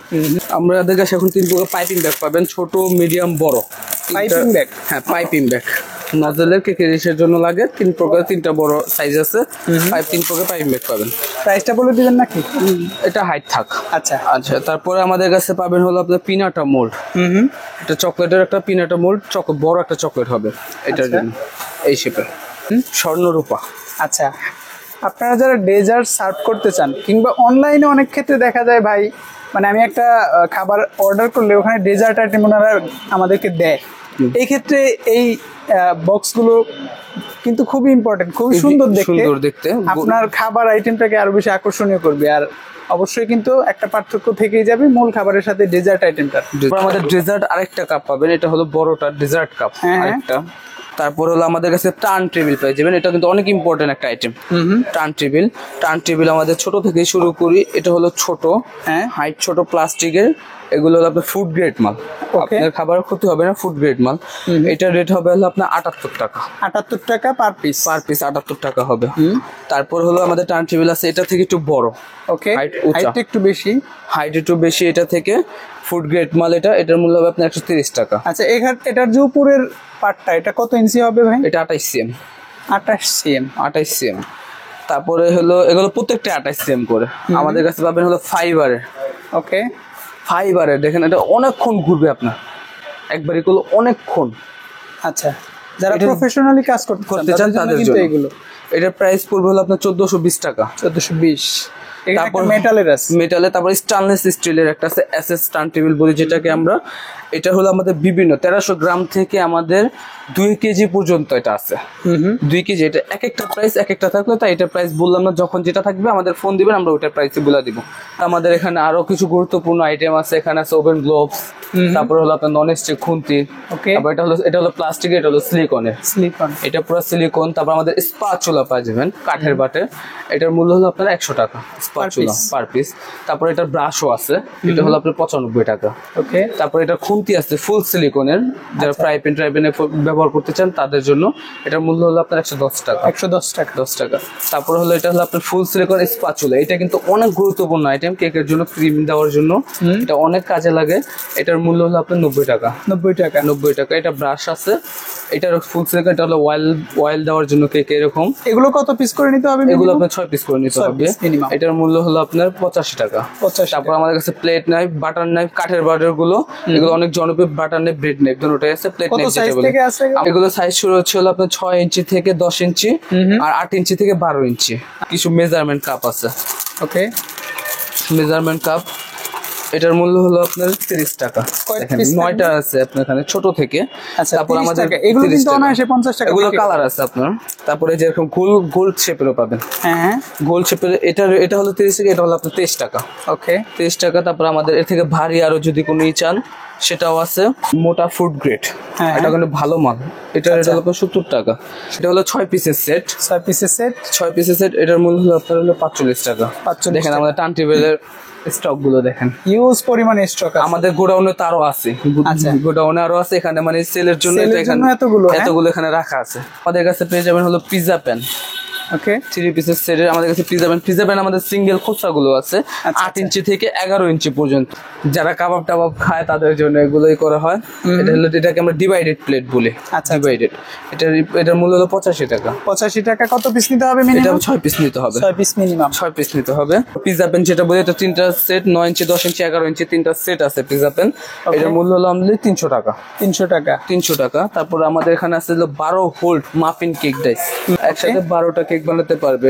আমাদের কাছে এখন 3 প্রকার পাইপিং ব্যাগ পাবেন, ছোট, মিডিয়াম, বড়। Piping bag? হ্যাঁ, পাইপিং ব্যাগ নজলের কেকের ইসের জন্য লাগে। 3 প্রকার, 3টা বড় সাইজ আছে। 3 প্রকার পাইপিং ব্যাগ পাবেন। প্রাইসটা বলে দিবেন নাকি? এটা হাইট থাক। আচ্ছা। তারপরে আমাদের কাছে পাবেন হলো আপনার পিনাটা মোল্ড। এটা চকলেটের একটা পিনাটা মোল্ড, বড় একটা চকলেট হবে এটার জন্য, এই শেপের। স্বর্ণরূপা। আচ্ছা, আপনারা যারা ডেজার্ট সার্ভ করতে চান, কিংবা অনলাইনে অনেক ক্ষেত্রে দেখা যায় ভাই, মানে আমি একটা খাবার অর্ডার করলে ওখানে ডেজার্ট আইটেম ওনারা আমাদেরকে দেয়। এই ক্ষেত্রে এই বক্সগুলো কিন্তু খুবই ইম্পর্টেন্ট, খুবই সুন্দর দেখতে। আপনার খাবার আইটেমটাকে আরো বেশি আকর্ষণীয় করবে। আর অবশ্যই কিন্তু একটা পার্থক্য থেকেই যাবে মূল খাবারের সাথে ডেজার্ট আইটেমটা। আমাদের ডেজার্ট আরেকটা কাপ পাবেন, এটা হলো বড়টা ডেজার্ট কাপ আরেকটা। তারপর হলো আমাদের কাছে টার্ন টেবিল পেয়ে যাবেন, এটা কিন্তু অনেক ইম্পর্টেন্ট একটা আইটেম। টার্ন টেবিল আমাদের ছোট থেকে শুরু করি। এটা হলো ছোট, হাইট ছোট, প্লাস্টিকের। এগুলো হলো আপনার ফুড গ্রেড মাল, আপনার খাবার ক্ষতি হবে না, ফুড গ্রেড মাল। এটার রেট হবে হলো আপনার 78 টাকা। 78 টাকা পার পিস 78 টাকা হবে। তারপর হলো আমাদের টার্ন টেবিল আছে, এটা থেকে একটু বড়, ওকে, হাইট একটু বেশি, এটা থেকে ফুড গ্রেড মাল। এটার মূল্য হবে আপনার 130 টাকা। আচ্ছা, এটার যে উপরের পার্টটা, এটা কত ইঞ্চি হবে ভাই? এটা 28 cm। 28 cm। তারপরে হলো এগুলো প্রত্যেকটা 28 cm করে। আমাদের কাছে পাবেন হলো ফাইবারের। ওকে, ফাইবারের দেখেন, এটা অনেকক্ষণ ঘুরবে আপনার, একবার এগুলো অনেকক্ষণ। আচ্ছা, যারা প্রফেশনালি কাজ করতে চান তাদের জন্য এগুলো। এটার প্রাইস পড়বে হলো আপনার 1420 টাকা। 1420। তারপর মেটালের, তারপর স্টেনলেস স্টিলের একটা আছে, এসএস টার্ন টেবিল বলি যেটাকে আমরা। এটা হলো আমাদের বিভিন্ন 1300 গ্রাম থেকে আমাদের 2 কেজি পর্যন্ত এটা আছে। 2 কেজি। এটা এক একটা প্রাইস এক একটা থাকলে, তাই এটা প্রাইস বললাম না। যখন যেটা থাকবে আমাদের ফোন দিবেন, আমরা ওইটার প্রাইসে বলে দিব। আমাদের এখানে আরো কিছু গুরুত্বপূর্ণ আইটেম আছে। এখানে আছে ওভেন গ্লোভস, তারপর হলো আপনার নন স্টিক খুন্তি। তারপর এটা হলো প্লাস্টিক, এটা হলো সিলিকন। এটা পুরো সিলিকন। তারপর আমাদের স্পাচুলা পাওয়া যাবেন কাঠের বাটে, এটার মূল্য হলো আপনার 100 টাকা। Spatula per piece. তারপর এটা ব্রাশও আছে, এটা হলো আপনার 95 টাকা। ওকে, তারপর এটা খুন্তি আছে ফুল সিলিকনের, যারা ফ্রাই প্যান ব্যবহার করতে চান তাদের জন্য। এটার মূল্য হলো আপনার 110 টাকা। 110 টাকা। 10 টাকা। তারপর হলো এটা হলো আপনার ফুল সিলিকন স্প্যাচুলা। এটা কিন্তু অনেক গুরুত্বপূর্ণ আইটেম কেকের জন্য, ক্রিম দেওয়ার জন্য এটা অনেক কাজে লাগে। এটার মূল্য হলো আপনার 90 টাকা। 90 টাকা। 90 টাকা। এটা ব্রাশ আছে, এটার ফুল সিলিকন, এটা হলো অয়েল দেওয়ার জন্য কেকে এরকম। এগুলো কত পিস করে নিতে হবে? এগুলো আপনার 6 পিস করে নিতে হবে। এটার মূল্য হলো আপনার 85 টাকা। 85। তারপর আমাদের কাছে প্লেট নাইফ, বাটার নাইফ, কাঠের বাটার গুলো, এগুলো অনেক জনপ্রিয়। বাটার নাইফ, ব্রেড নাইফ দুটোই আছে। প্লেট নাইফ যেটা বলে, এগুলো সাইজ শুরু হচ্ছে হলো আপনার 6 ইঞ্চি থেকে 10 ইঞ্চি, আর 8 ইঞ্চি থেকে 12 ইঞ্চি। কিছু মেজারমেন্ট কাপ আছে। ওকে, মেজারমেন্ট কাপ, এটার মূল্য হলো আপনার 30 টাকা। দেখেন 9টা আছে আপনার এখানে ছোট থেকে। তারপর আমাদের এগুলো কিন্তু অনায়াসে 50 টাকা। এগুলো কালার আছে আপনার। তারপরে যেরকম গোল শেপেরও পাবেন। হ্যাঁ, গোল শেপের এটা হলো 30 টাকা, এটা হলো আপনার 23 টাকা। ওকে, 23 টাকা। তারপর আমাদের এর থেকে ভারী আরো যদি কোনো চান সেটাও আছে, মোটা ফুড গ্রেড, এটা কিন্তু ভালো মাল। এটা হলো 70 টাকা। এটা হলো 6 পিসের সেট। 6 পিসের সেট। 6 পিসের সেট। এটার মূল্য হলো আপনার হলো 45 টাকা। দেখেন আমাদের টার্ন টেবিলের স্টক গুলো দেখেন, হিউজ পরিমাণে স্টক আছে আমাদের গোডাউনে। তারও আছে, গোডাউনে আরো আছে। এখানে মানে সেলের জন্য এতগুলো এখানে রাখা আছে। আমাদের কাছে পেয়ে যাবেন হলো পিজা প্যান। ওকে, 3 পিসের সেটের আমাদের কাছে পিজা প্যান আমাদের সিঙ্গেল খুচরা গুলো আছে 8 ইঞ্চি থেকে 11 ইঞ্চি পর্যন্ত। যারা কাবাব টাবাব খায় তাদের জন্য এগুলোই করা হয়। এটা হলো, এটাকে আমরা ডিভাইডেড প্লেট বলি। ডিভাইডেড। এটার মূল্য হলো 85 টাকা। 85 টাকা। কত পিস নিতে হবে? এটা 6 পিস নিতে হবে। 6 পিস মিনিমাম। 6 পিস নিতে হবে। পিজা প্যান যেটা বলি, এটা 3টা সেট, 9 ইঞ্চি, 10 ইঞ্চি, 11 ইঞ্চি, 3টা সেট আছে পিজা প্যান। এটার মূল্য হলো আমাদের 300 টাকা। 300 টাকা। 300 টাকা। তারপর আমাদের এখানে আছে 12 হোল্ড মাফিন কেক ডাইস, একসাথে 12টা কেক বানাতে পারবে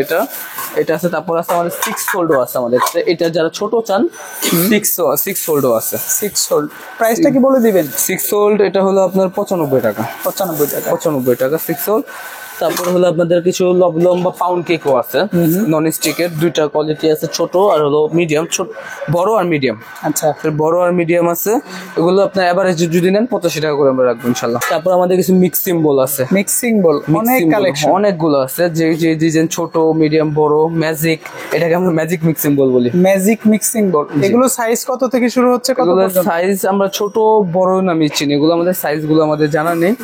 এটা আছে। তারপর আছে আমাদের 6 হোল্ডও আছে আমাদের। এটা যারা ছোট চান 6 হোল্ডও আছে। 6 হোল্ড প্রাইসটা কি বলে দিবেন? 6 হোল্ড এটা হলো আপনার 95 টাকা। 95 টাকা। 95 টাকা 6 হোল্ড। তারপর হলো আপনাদের কিছু লম্বা পাউন্ড কেকও আছে, নন স্টিকের। 2টা কোয়ালিটি আছে, ছোট আর হলো মিডিয়াম। বড় আর মিডিয়াম। আচ্ছা, বড় আর মিডিয়াম আছে। এগুলো আপনার এভারেজ যদি নেন 85 টাকা করে আমরা রাখবো ইনশাআল্লাহ। তারপর আমাদের কিছু মিক্সিং বোল আছে। মিক্সিং বোল অনেক কালেকশন, অনেকগুলো আছে। যে ডিজাইন ছোট, মিডিয়াম, বড়, ম্যাজিক, এটাকে আমরা ম্যাজিক মিক্সিং বোল বলি। Magic mixing bowl. এগুলো সাইজ কত থেকে শুরু হচ্ছে? কত পর্যন্ত? সাইজ আমরা ছোট বড় নামে চিনি, এগুলো আমাদের সাইজ গুলো আমাদের জানা নেই।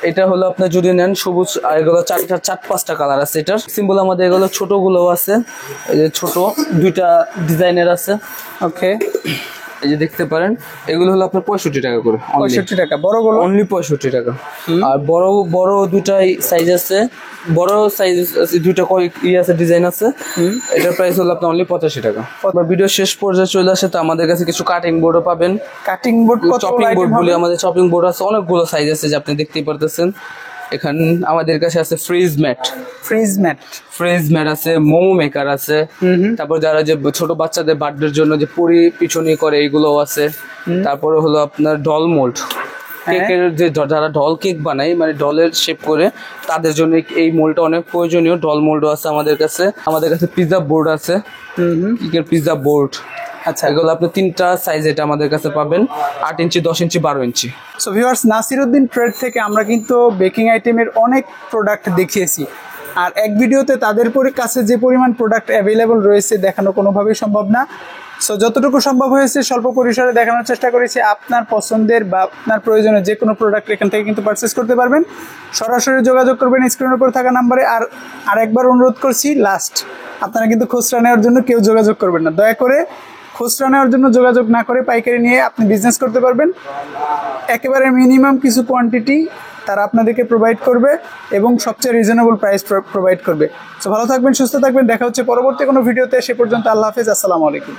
এটা হলো আপনার যদি নেন সবুজ, আর এগুলো 4-5টা কালার আছে। এটার সিম্বল আমাদের এগুলো ছোট গুলো আছে, এই যে ছোট 2টা ডিজাইনের আছে। ওকে, এই যে দেখতে পারেন, এগুলো হলো আপনার 65 টাকা করে। 65 টাকা। বড় গুলো অনলি 65 টাকা। আর বড় 2টাই সাইজ আছে। বড় সাইজ আছে 2টা আছে, ডিজাইন আছে। এটার প্রাইস হলো আপনার অনলি 85 টাকা। ভিডিও শেষ পর্যায়ে চলে আসে, তো আমাদের কাছে কিছু কাটিং বোর্ডও পাবেন। কাটিং বোর্ড, চপিং বোর্ড বলি আমাদের। চপিং বোর্ড আছে, অনেকগুলো সাইজ আছে যে আপনি দেখতেই পারতেছেন। এখানে আমাদের কাছে আছে ফ্রিজ ম্যাট আছে, মোমো মেকার আছে। তারপর যারা যে ছোট বাচ্চাদের বার্থডের জন্য যে পিছনে করে এইগুলো আছে। তারপরে হলো আপনার ডল মোল্ড, কেকের যে যারা ডল কেক বানায়, মানে ডলের শেপ করে, তাদের জন্য এই মোল্ডটা অনেক প্রয়োজনীয়। ডল মোল্ডও আছে আমাদের কাছে। পিৎজা বোর্ড আছে, কেকের পিৎজা বোর্ড। আচ্ছা, এগুলো আপনি 3টা সাইজ এটা আমাদের কাছে পাবেন, 8 ইঞ্চি, 10 ইঞ্চি, 12 ইঞ্চি। সো ভিউয়ার্স, নাসিরউদ্দিন ট্রেড থেকে আমরা কিন্তু বেকিং আইটেমের অনেক প্রোডাক্ট দেখিয়েছি। আর এক ভিডিওতে তাদের কাছে যে পরিমাণ প্রোডাক্ট অ্যাভেলেবল রয়েছে দেখানো কোনোভাবেই সম্ভব না। সো যতটুকু সম্ভব হয়েছে স্বল্প পরিসরে দেখানোর চেষ্টা করেছি। আপনার পছন্দের বা আপনার প্রয়োজনে যে কোনো প্রোডাক্ট এখান থেকে কিন্তু পারচেস করতে পারবেন। সরাসরি যোগাযোগ করবেন স্ক্রিনের উপর থাকা নাম্বারে। আর একবার অনুরোধ করছি, আপনারা কিন্তু খুচরা নেওয়ার জন্য কেউ যোগাযোগ করবেন না। দয়া করে খুচরা নেওয়ার জন্য যোগাযোগ না করে পাইকারি নিয়ে আপনি বিজনেস করতে পারবেন। একেবারে মিনিমাম কিছু কোয়ান্টিটি তারা আপনাদেরকে প্রোভাইড করবে এবং সবচেয়ে রিজনেবল প্রাইস প্রোভাইড করবে। তো ভালো থাকবেন, সুস্থ থাকবেন। দেখা হচ্ছে পরবর্তী কোনো ভিডিওতে। সে পর্যন্ত আল্লাহ হাফেজ, আসসালামু আলাইকুম।